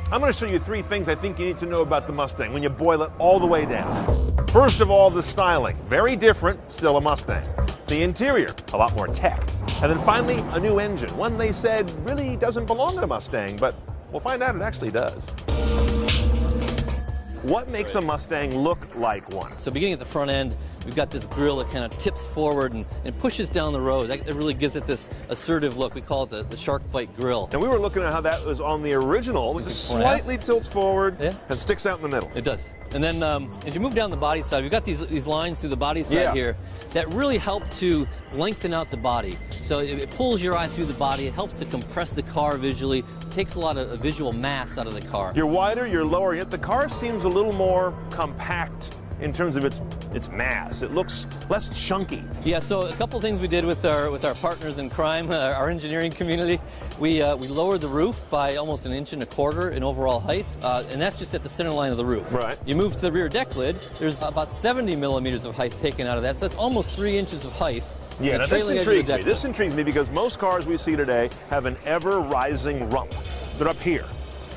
I'm going to show you 3 things I think you need to know about the Mustang when you boil it all the way down. First of all, the styling. Very different, still a Mustang. The interior, a lot more tech. And then finally, a new engine, one they said really doesn't belong in a Mustang, but we'll find out it actually does. What makes a Mustang look like one? So beginning at the front end, we've got this grille that kind of tips forward and pushes down the road. That really gives it this assertive look. We call it the shark bite grille. And we were looking at how that was on the original. It slightly tilts forward and sticks out in the middle. It does. And then as you move down the body side, we've got these lines through the body side here that really help to lengthen out the body. So it pulls your eye through the body. It helps to compress the car visually. It takes a lot of visual mass out of the car. You're wider, you're lower, yet the car seems a little more compact in terms of its mass. It looks less chunky. Yeah, so a couple things we did with our partners in crime, our engineering community. We lowered the roof by almost 1.25 inches in overall height, and that's just at the center line of the roof. Right. You move to the rear deck lid, there's about 70 millimeters of height taken out of that, so that's almost 3 inches of height. Yeah, now this intrigues me. This intrigues me because most cars we see today have an ever-rising rump. They're up here.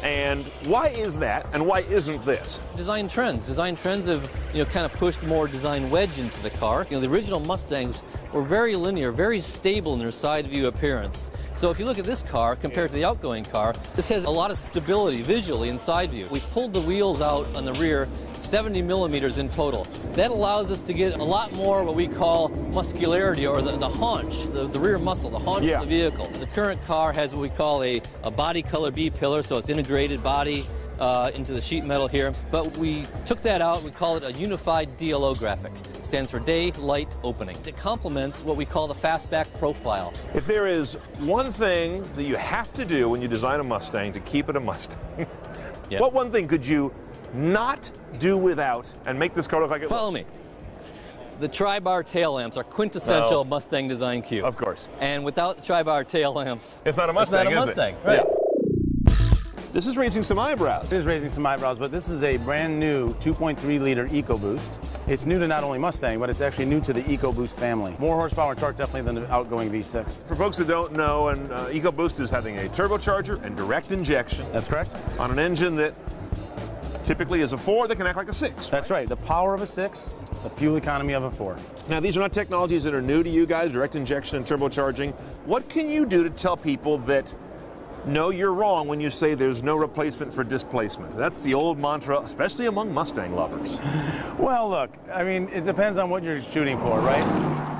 And why is that, and why isn't this? Design trends. Design trends have, kind of pushed more design wedge into the car. The original Mustangs were very linear, very stable in their side view appearance. So if you look at this car compared to the outgoing car, this has a lot of stability visually in side view. We pulled the wheels out on the rear 70 millimeters in total. That allows us to get a lot more what we call muscularity, or the haunch, the rear muscle, the haunch of the vehicle. The current car has what we call a body color B pillar, so it's integrated body into the sheet metal here. But we took that out, we call it a unified DLO graphic. It stands for day, light, opening. It complements what we call the fastback profile. If there is one thing that you have to do when you design a Mustang to keep it a Mustang, what one thing could you not do without and make this car look like it Follow me. The tri-bar tail lamps are quintessential Mustang design cue. Of course. And without the tri-bar tail lamps, it's not a Mustang, it's not a Mustang, is it? right? Yeah. This is raising some eyebrows. It is raising some eyebrows, but this is a brand new 2.3-liter EcoBoost. It's new to not only Mustang, but it's actually new to the EcoBoost family. More horsepower and torque definitely than the outgoing V6. For folks that don't know, an EcoBoost is having a turbocharger and direct injection. That's correct. On an engine that typically is a 4 that can act like a 6. That's right. The power of a 6, the fuel economy of a 4. Now, these are not technologies that are new to you guys, direct injection and turbocharging. What can you do to tell people that, no, you're wrong when you say there's no replacement for displacement? That's the old mantra, especially among Mustang lovers. Well, look, I mean, it depends on what you're shooting for, right?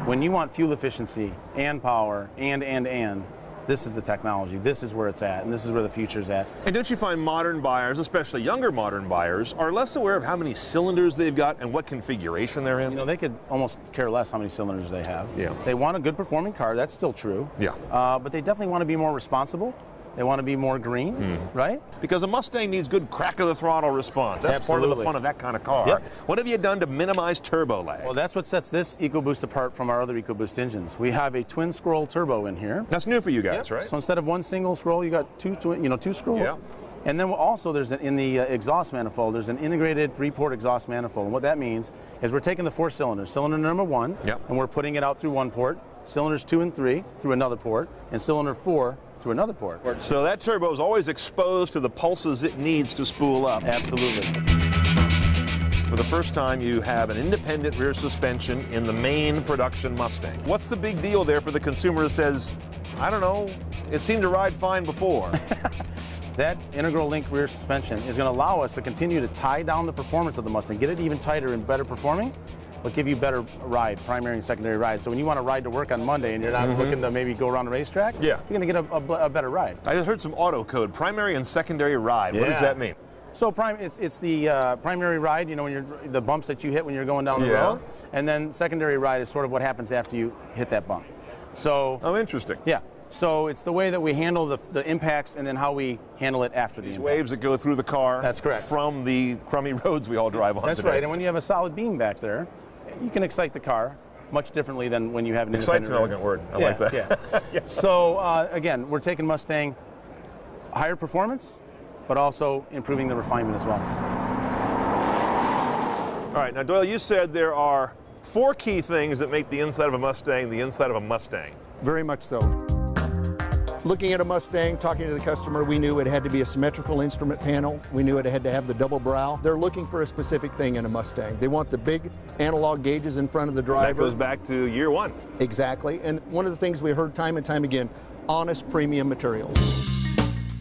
When you want fuel efficiency and power and, this is the technology. This is where it's at, and this is where the future's at. And don't you find modern buyers, especially younger modern buyers, are less aware of how many cylinders they've got and what configuration they're in? They could almost care less how many cylinders they have. Yeah. They want a good performing car. That's still true. Yeah. But they definitely want to be more responsible. They want to be more green, right? Because a Mustang needs good crack of the throttle response. That's part of the fun of that kind of car. Yep. What have you done to minimize turbo lag? Well, that's what sets this EcoBoost apart from our other EcoBoost engines. We have a twin scroll turbo in here. That's new for you guys, right? So instead of one single scroll, you got two scrolls. Yeah. And then also there's in the exhaust manifold, there's an integrated 3-port exhaust manifold. And what that means is we're taking the 4 cylinders, cylinder number 1, and we're putting it out through one port, cylinders 2 and 3 through another port, and cylinder 4 through another port. So that turbo is always exposed to the pulses it needs to spool up. Absolutely. For the first time, you have an independent rear suspension in the main production Mustang. What's the big deal there for the consumer who says, I don't know, it seemed to ride fine before? That integral link rear suspension is going to allow us to continue to tie down the performance of the Mustang, get it even tighter and better performing, but give you better ride, primary and secondary ride. So when you want to ride to work on Monday and you're not looking to maybe go around the racetrack, you're going to get a better ride. I just heard some auto code, primary and secondary ride. What does that mean? So it's the primary ride, when the bumps that you hit when you're going down the road, and then secondary ride is sort of what happens after you hit that bump. So interesting. Yeah. So it's the way that we handle the impacts and then how we handle it after the impact. Waves that go through the car. That's correct. From the crummy roads we all drive on That's today. right. And when you have a solid beam back there, you can excite the car much differently than when you have an independent. Excite's an elegant word. I like that. Yeah. So again, we're taking Mustang higher performance, but also improving the refinement as well. All right. Now, Doyle, you said there are 4 key things that make the inside of a Mustang the inside of a Mustang. Very much so. Looking at a Mustang, talking to the customer, we knew it had to be a symmetrical instrument panel. We knew it had to have the double brow. They're looking for a specific thing in a Mustang. They want the big analog gauges in front of the driver. That goes back to year one. Exactly. And one of the things we heard time and time again, honest premium materials.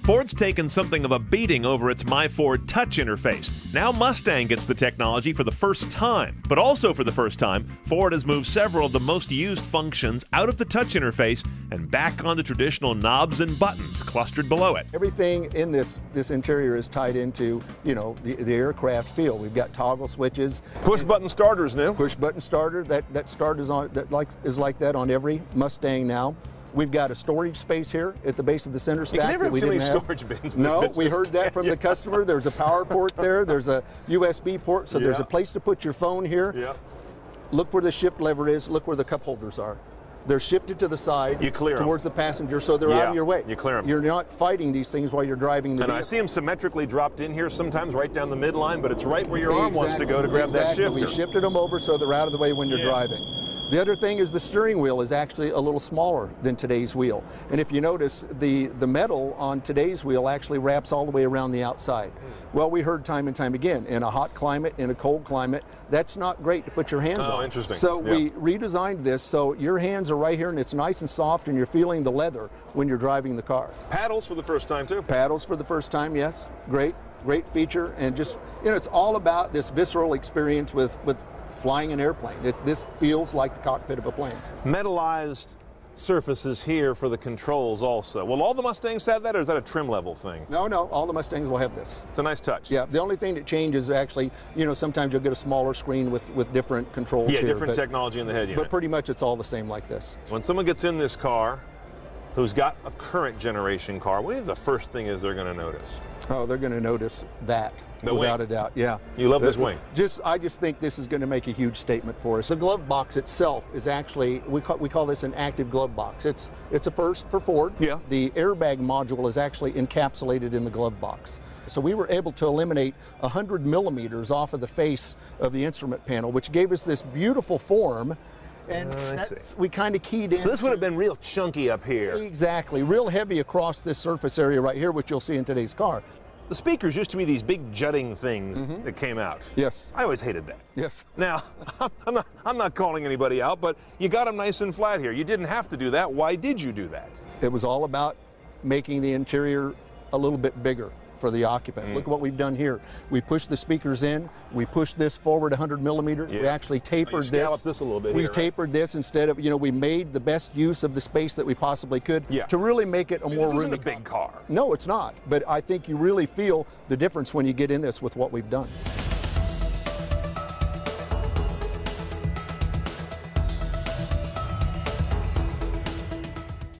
Ford's taken something of a beating over its My Ford Touch interface. Now Mustang gets the technology for the first time. But also for the first time, Ford has moved several of the most used functions out of the touch interface and back onto traditional knobs and buttons clustered below it. Everything in this interior is tied into, you know, the aircraft feel. We've got toggle switches. Push button starter is new. Push button starter, that start is like that on every Mustang now. We've got a storage space here at the base of the center stack. You can never that we have too many didn't have. storage bins. No, we heard that from the customer. There's a power port there. There's a USB port, so there's a place to put your phone here. Yeah. Look where the shift lever is. Look where the cup holders are. They're shifted to the side. You clear towards the passenger, so they're out of your way. You clear them. You're not fighting these things while you're driving the vehicle. I see them symmetrically dropped in here, sometimes right down the midline, but it's right where your arm wants to go to grab that shifter. We shifted them over so they're out of the way when you're driving. The other thing is the steering wheel is actually a little smaller than today's wheel. And if you notice, the metal on today's wheel actually wraps all the way around the outside. Well, we heard time and time again, in a hot climate, in a cold climate, that's not great to put your hands on. Oh, interesting. So we redesigned this so your hands are right here and it's nice and soft and you're feeling the leather when you're driving the car. Paddles for the first time too. Paddles for the first time, yes. Great feature, and just, you know, it's all about this visceral experience with flying an airplane. This feels like the cockpit of a plane. Metallized surfaces here for the controls also. Will all the Mustangs have that, or is that a trim level thing? No, all the Mustangs will have this. It's a nice touch. Yeah, the only thing that changes actually, you know, sometimes you'll get a smaller screen with different controls here. Yeah, different technology in the head unit. But pretty much it's all the same like this. When someone gets in this car who's got a current generation car, what do you think the first thing is they're going to notice? Oh, they're going to notice that. The without wing. A doubt, yeah. You love this wing. I just think this is going to make a huge statement for us. The glove box itself is actually, we call this an active glove box. It's a first for Ford. Yeah. The airbag module is actually encapsulated in the glove box. So we were able to eliminate 100 millimeters off of the face of the instrument panel, which gave us this beautiful form. And we kind of keyed in. So this would have been real chunky up here. Exactly, real heavy across this surface area right here, which you'll see in today's car. The speakers used to be these big jutting things that came out. Yes. I always hated that. Yes. Now, I'm not calling anybody out, but you got them nice and flat here. You didn't have to do that. Why did you do that? It was all about making the interior a little bit bigger for the occupant. Look at what we've done here. We pushed the speakers in. We pushed this forward 100 millimeters. We actually tapered this. Scalloped this a little bit. We tapered this instead of, you know, we made the best use of the space that we possibly could to really make it a more roomy. This isn't a big car. No, it's not. But I think you really feel the difference when you get in this with what we've done.